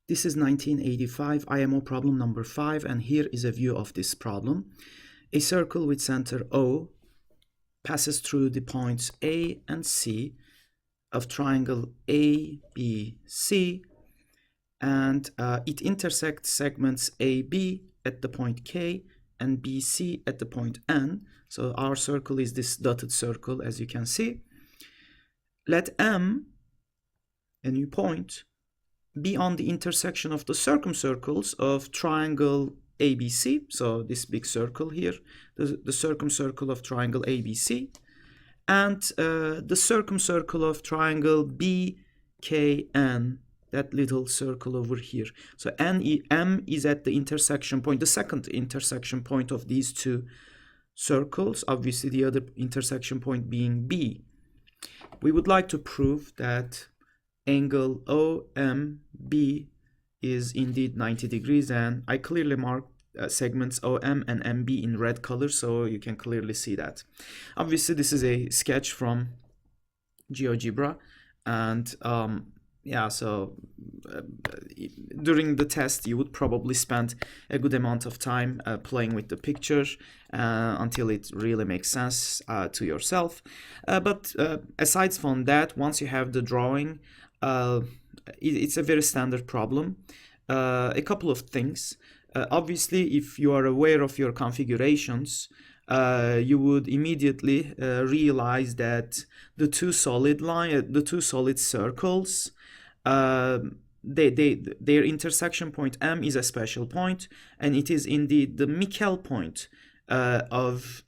This is 1985 IMO problem number 5, and here is a view of this problem. A circle with center O passes through the points A and C of triangle ABC, and it intersects segments AB at the point K and BC at the point N. So our circle is this dotted circle, as you can see. Let M, a new point, be on the intersection of the circumcircles of triangle ABC, so this big circle here, the circumcircle of triangle ABC, and the circumcircle of triangle BKN, that little circle over here. So M is at the intersection point, the second intersection point of these two circles, obviously the other intersection point being B. We would like to prove that angle OMB is indeed 90 degrees, and I clearly marked segments OM and MB in red color, so you can clearly see that. Obviously this is a sketch from GeoGebra, and yeah, so during the test you would probably spend a good amount of time playing with the picture until it really makes sense to yourself. But aside from that, once you have the drawing, it's a very standard problem. A couple of things. Obviously, if you are aware of your configurations, you would immediately realize that the two solid circles, their intersection point M is a special point, and it is indeed the Mikkel point of,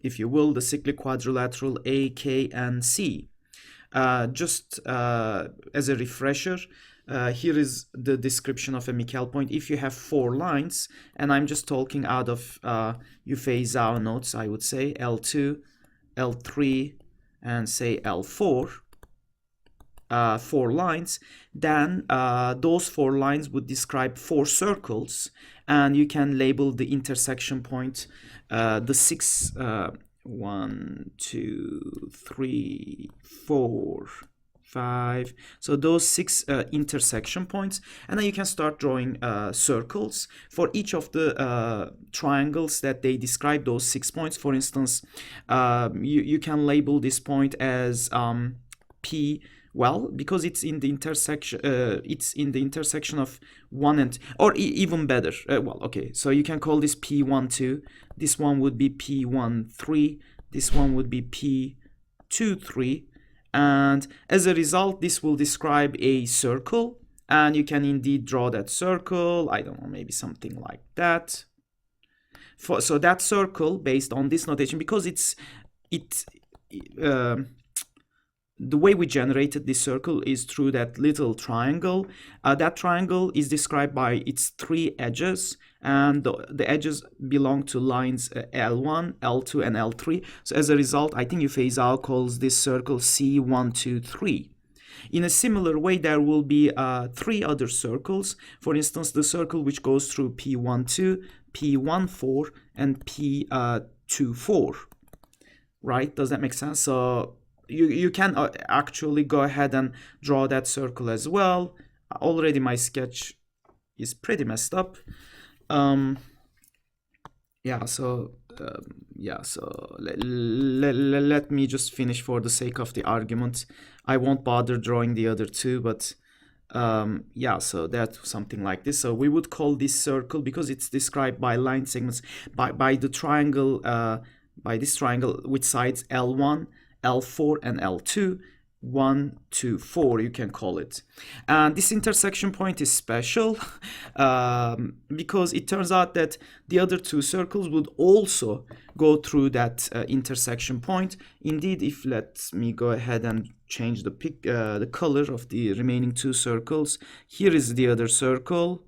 if you will, the cyclic quadrilateral A, K, and C. Just as a refresher, here is the description of a Mikkel point. If you have 4 lines, and I'm just talking out of Yufei Zhao notes, I would say L2, L3, and say L4, 4 lines, then those 4 lines would describe 4 circles, and you can label the intersection point the 6 1, 2, 3, 4, 5. So those 6 intersection points, and then you can start drawing circles for each of the triangles that they describe those 6 points. For instance, you can label this point as P. Well, because it's in the intersection of 1 and, or even better, well, okay, so you can call this P12, this one would be P13, this one would be P23, and as a result, this will describe a circle, and you can indeed draw that circle, I don't know, maybe something like that. So that circle, based on this notation, because the way we generated this circle is through that little triangle. That triangle is described by its 3 edges, and the edges belong to lines L1, L2, and L3. So as a result, I think Yufei Zhao calls this circle C123. In a similar way, there will be 3 other circles. For instance, the circle which goes through P12, P14, and P24. Right? Does that make sense? So you can actually go ahead and draw that circle as well. Already my sketch is pretty messed up. Yeah, so let me just finish for the sake of the argument. I won't bother drawing the other 2, but yeah, so that's something like this. So we would call this circle, because it's described by line segments, by the triangle, by this triangle with sides L1, L4, and L2, 1, 2, 4, you can call it. And this intersection point is special because it turns out that the other 2 circles would also go through that intersection point. Indeed, if let me go ahead and change the color of the remaining 2 circles. Here is the other circle.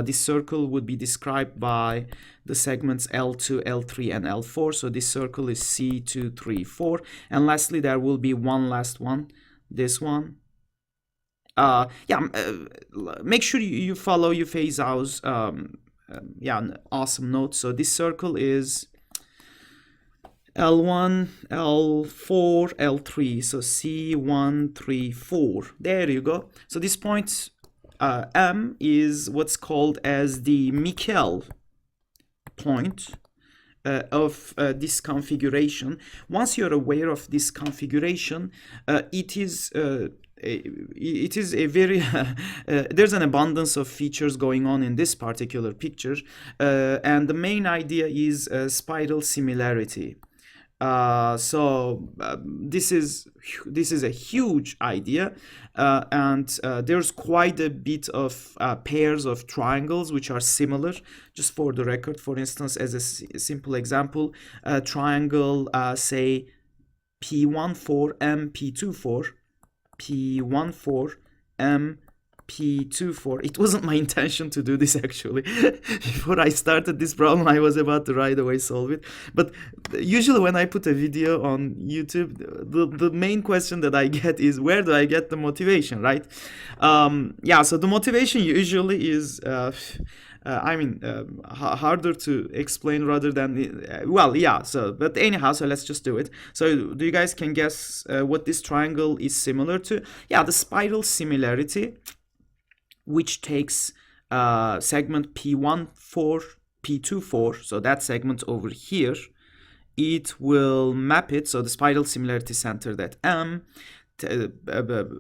This circle would be described by the segments L2, L3, and L4. So this circle is C2, 3, 4. And lastly, there will be one last one, this one. Make sure you follow Yufei Zhao's awesome notes. So this circle is L1, L4, L3. So C1, 3, 4. There you go. So this point M is what's called as the Mikkel point of this configuration. Once you're aware of this configuration, it is a very there's an abundance of features going on in this particular picture, and the main idea is spiral similarity. This is a huge idea, and there's quite a bit of pairs of triangles which are similar. Just for the record, for instance, as a simple example, triangle say P14M P24, P14M P24. It wasn't my intention to do this actually. Before I started this problem, I was about to right away solve it. But usually when I put a video on YouTube, the main question that I get is, where do I get the motivation, right? Yeah, so the motivation usually is harder to explain rather than, well, yeah, so, but anyhow, so let's just do it. So do you guys can guess what this triangle is similar to? Yeah, the spiral similarity, which takes segment P14, P24, so that segment over here, it will map it, so the spiral similarity center, that M,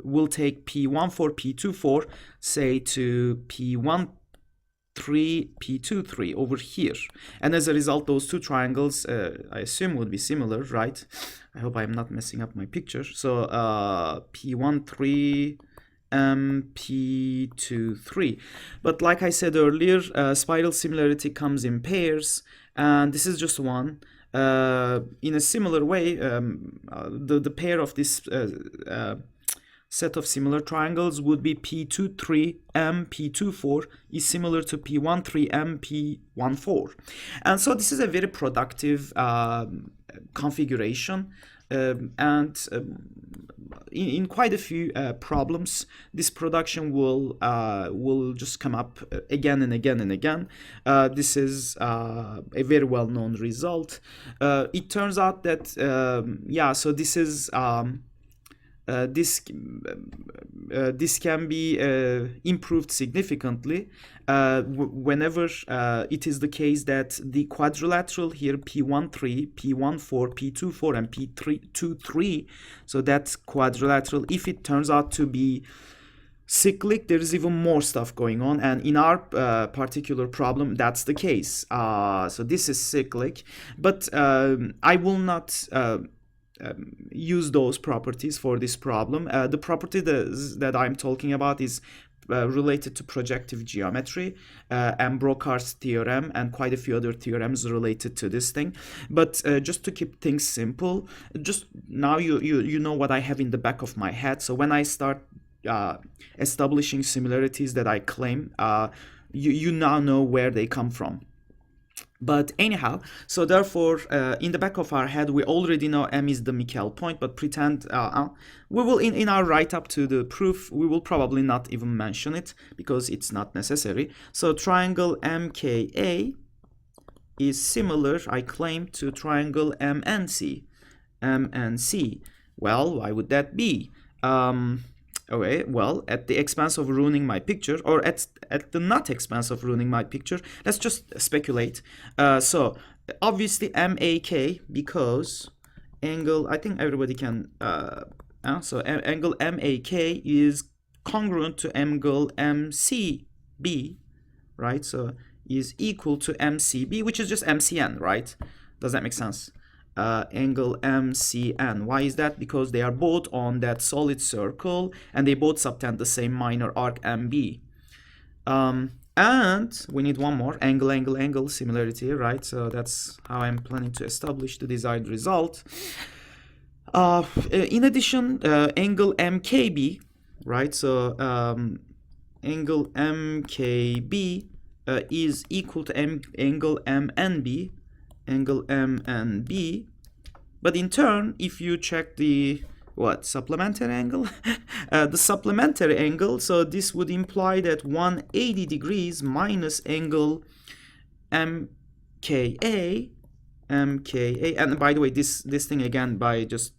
will take P14, P24, say to P13, P23 over here. And as a result, those two triangles, I assume, would be similar, right? I hope I'm not messing up my picture. So P13, P23. But like I said earlier, spiral similarity comes in pairs, and this is just one. In a similar way, the pair of this set of similar triangles would be P23M P24 is similar to P13M P14. And so this is a very productive configuration, and in quite a few problems, this production will just come up again and again and again. This is a very well-known result. It turns out that yeah, so this is this can be improved significantly whenever it is the case that the quadrilateral here, P13, P14, P24, and P23, so that quadrilateral, if it turns out to be cyclic, there is even more stuff going on, and in our particular problem, that's the case. So this is cyclic, but I will not use those properties for this problem. The property that I'm talking about is related to projective geometry and Broca's theorem and quite a few other theorems related to this thing. But just to keep things simple, just now you know what I have in the back of my head. So when I start establishing similarities that I claim, you now know where they come from. But anyhow, so therefore, in the back of our head, we already know M is the Mikkel point, but pretend we will, in our write-up to the proof, we will probably not even mention it because it's not necessary. So triangle MKA is similar, I claim, to triangle MNC. MNC. Well, why would that be? Okay, well, at the expense of ruining my picture, or at the not expense of ruining my picture, let's just speculate. So obviously MAK, because angle, I think everybody can, so angle MAK is congruent to angle MCB, right? So is equal to MCB, which is just MCN, right? Does that make sense? Angle MCN. Why is that? Because they are both on that solid circle and they both subtend the same minor arc MB. And we need one more, angle similarity, right? So that's how I'm planning to establish the desired result. In addition, angle MKB, right? So angle MKB is equal to angle MNB. Angle MNB, but in turn, if you check the supplementary angle, the supplementary angle, so this would imply that 180 degrees minus angle MKA, and by the way, this thing again by just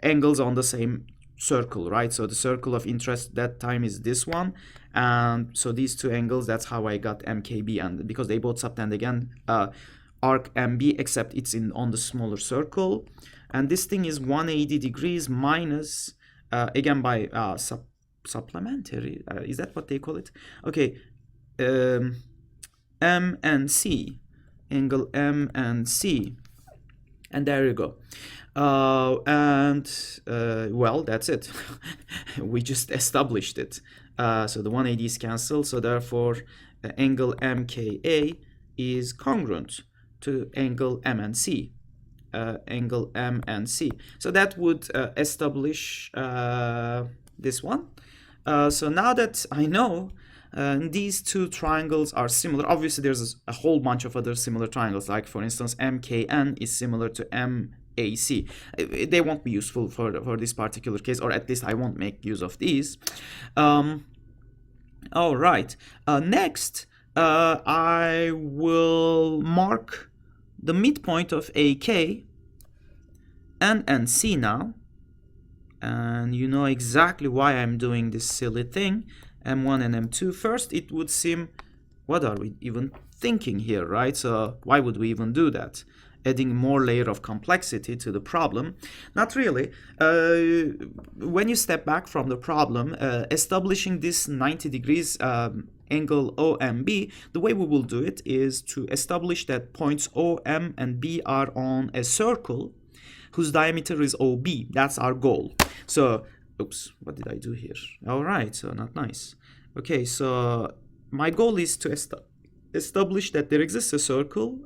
angles on the same circle, right? So the circle of interest that time is this one, and so these two angles, that's how I got MKB, and because they both subtend again arc MB, except it's on the smaller circle, and this thing is 180 degrees minus again by supplementary, is that what they call it? Okay, M and C, angle M and C, and there you go. Well, that's it. We just established it. So the 180 is cancelled, so therefore angle MKA is congruent to angle M and C. Angle M and C. So that would establish this one. So now that I know these two triangles are similar, obviously there's a whole bunch of other similar triangles, like for instance MKN is similar to MAC. They won't be useful for this particular case, or at least I won't make use of these. All right, next I will mark the midpoint of AK and NC now, and you know exactly why I'm doing this silly thing, M1 and M2. First, it would seem, what are we even thinking here, right? So why would we even do that? Adding more layer of complexity to the problem? Not really. When you step back from the problem, establishing this 90 degrees angle OMB, the way we will do it is to establish that points OM and B are on a circle whose diameter is OB. That's our goal. So, oops, what did I do here? All right, so not nice. Okay, so my goal is to establish that there exists a circle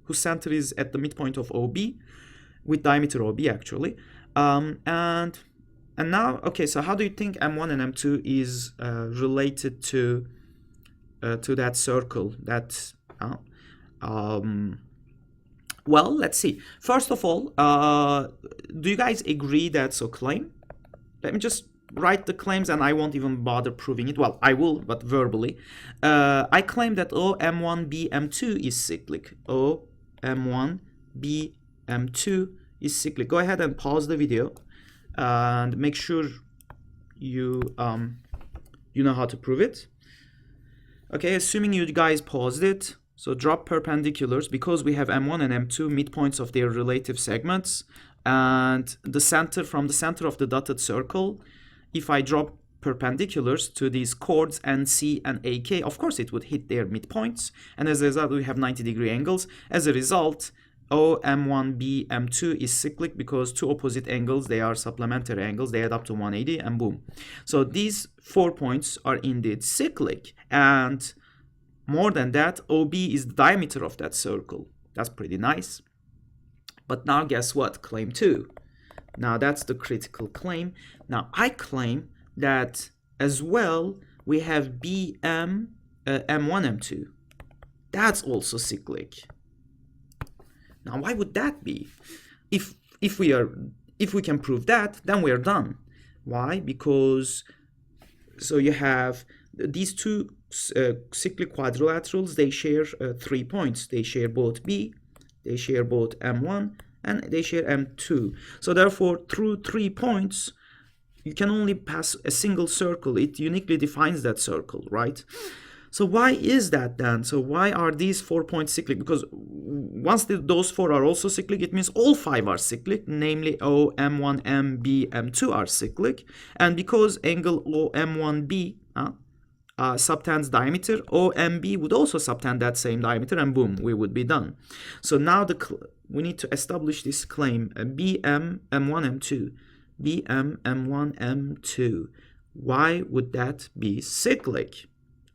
whose center is at the midpoint of OB, with diameter OB actually. And now, okay, so how do you think M1 and M2 is related to that circle? Well, let's see. First of all, do you guys agree that, so claim? Let me just write the claims and I won't even bother proving it. Well, I will, but verbally. I claim that OM1 BM2 is cyclic. OM1 BM2 is cyclic. Go ahead and pause the video and make sure you know how to prove it. Okay, assuming you guys paused it, so drop perpendiculars, because we have M1 and M2 midpoints of their relative segments, and the center, from the center of the dotted circle, if I drop perpendiculars to these chords NC and AK, of course it would hit their midpoints, and as a result we have 90-degree angles. As a result, OM1 BM2 is cyclic because two opposite angles, they are supplementary angles, they add up to 180, and boom. So these 4 points are indeed cyclic, and more than that, OB is the diameter of that circle. That's pretty nice. But now guess what? Claim 2. Now that's the critical claim. Now I claim that as well we have BM M1 M2. That's also cyclic. Now why would that be? If we can prove that, then we are done. Why? Because so you have these two cyclic quadrilaterals, they share 3 points. They share both B, they share both M1, and they share M2. So therefore, through 3 points, you can only pass a single circle. It uniquely defines that circle, right? So why is that then? So why are these 4 points cyclic? Because once those 4 are also cyclic, it means all 5 are cyclic, namely O, M1, M, B, M2 are cyclic. And because angle OM1B subtends diameter, OMB would also subtend that same diameter, and boom, we would be done. So now we need to establish this claim, BM M1 M2, BM M1 M2. Why would that be cyclic?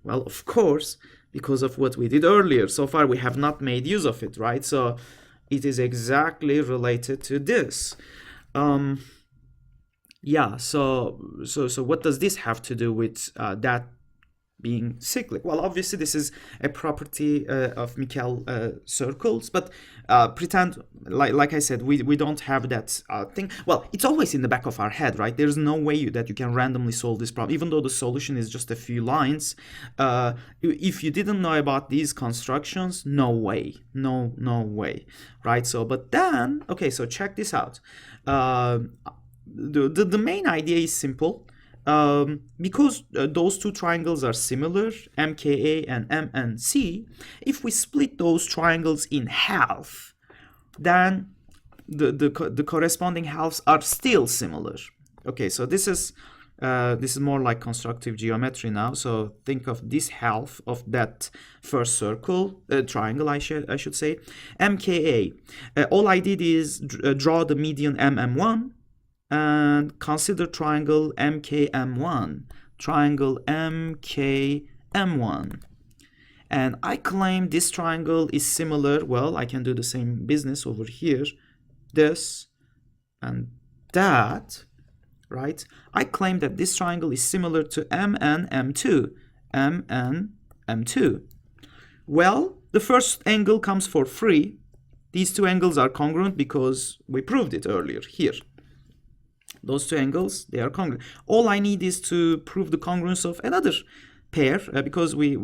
Well, of course, because of what we did earlier. So far, we have not made use of it, right? So it is exactly related to this. Yeah. So what does this have to do with that being cyclic? Well, obviously this is a property of Mikkel circles, but pretend, like I said, we don't have that thing. Well, it's always in the back of our head, right? There's no way that you can randomly solve this problem, even though the solution is just a few lines. If you didn't know about these constructions, no way, no way, right? So, but then, okay, so check this out. the main idea is simple. Because those two triangles are similar, MKA and MNC, if we split those triangles in half, then the corresponding halves are still similar. Okay, so this is more like constructive geometry now. So think of this half of that first circle, triangle I should say, MKA. All I did is draw the median MM1 and consider triangle MKM1. Triangle MKM1. And I claim this triangle is similar. Well, I can do the same business over here. This and that, right? I claim that this triangle is similar to MNM2. MNM2. Well, the first angle comes for free. These two angles are congruent because we proved it earlier here. Those two angles, they are congruent. All I need is to prove the congruence of another pair because I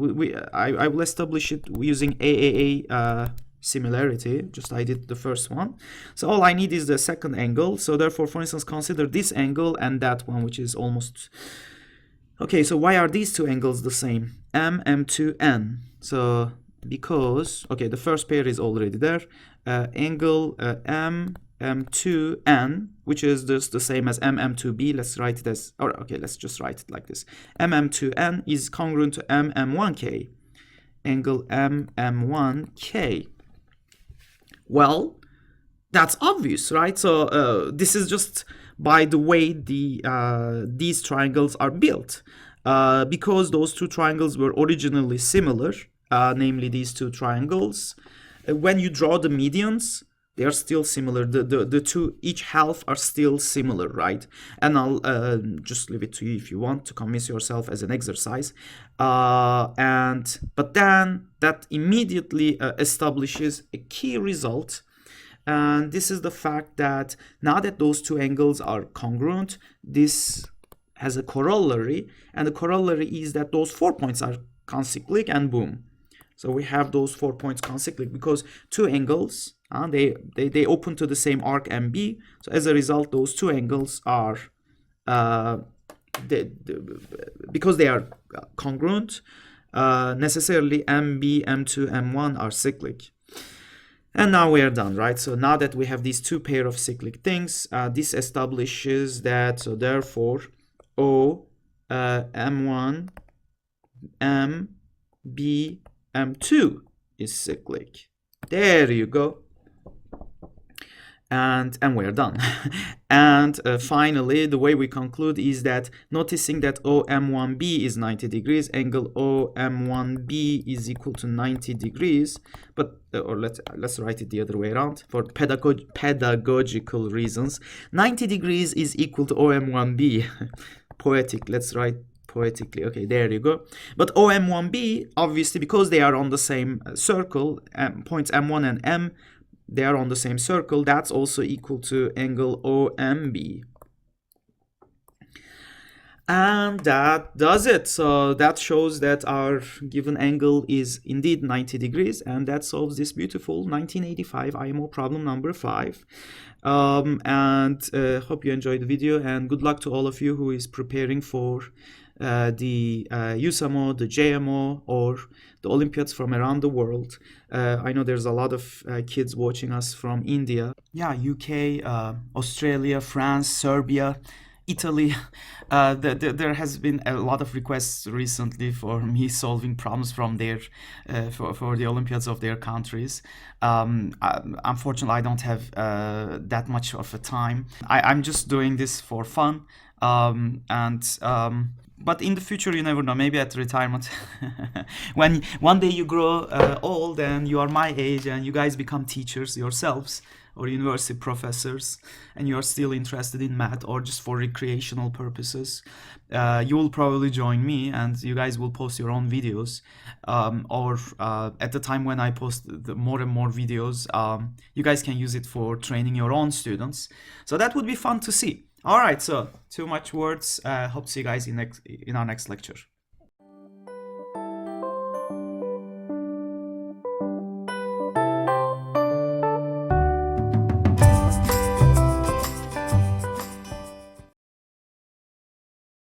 will establish it using AAA similarity. Just I did the first one. So all I need is the second angle. So therefore, for instance, consider this angle and that one, which is almost... Okay, so why are these two angles the same? MM2N. So because, okay, the first pair is already there. Angle MM2N, which is just the same as MM2B. Let's write it as, or okay, let's just write it like this. MM2N is congruent to MM1K. Angle MM1K. Well, that's obvious, right? So this is just by the way these triangles are built. Because those two triangles were originally similar, namely these two triangles, when you draw the medians, they are still similar. The two, each half are still similar, right? And I'll just leave it to you if you want to convince yourself as an exercise. But then that immediately establishes a key result. And this is the fact that now that those two angles are congruent, this has a corollary. And the corollary is that those 4 points are concyclic, and boom. So we have those 4 points concyclic because two angles, they open to the same arc MB. So as a result, those two angles are, because they are congruent, necessarily MB, M2, M1 are cyclic. And now we are done, right? So now that we have these two pair of cyclic things, this establishes that, so therefore, O, M1, M, B, M2 is cyclic. There you go. And we're done. And finally, the way we conclude is that noticing that OM1B is 90 degrees, angle OM1B is equal to 90 degrees, but or let's write it the other way around for pedagogical reasons. 90 degrees is equal to OM1B. Poetic, let's write poetically. Okay, there you go. But OM1B, obviously, because they are on the same circle, points M1 and M, they are on the same circle, that's also equal to angle OMB. And that does it. So that shows that our given angle is indeed 90 degrees, and that solves this beautiful 1985 IMO problem number 5. Hope you enjoyed the video, and good luck to all of you who is preparing for the USAMO, the JMO, or the Olympiads from around the world. I know there's a lot of kids watching us from India, UK, Australia, France, Serbia, Italy. There has been a lot of requests recently for me solving problems from their for the Olympiads of their countries. Unfortunately, I don't have that much of a time. I'm just doing this for fun, but in the future, you never know, maybe at retirement, when one day you grow old and you are my age and you guys become teachers yourselves or university professors and you are still interested in math or just for recreational purposes, you will probably join me and you guys will post your own videos. Or at the time when I post more and more videos, you guys can use it for training your own students. So that would be fun to see. All right, so too much words. Hope to see you guys in our next lecture.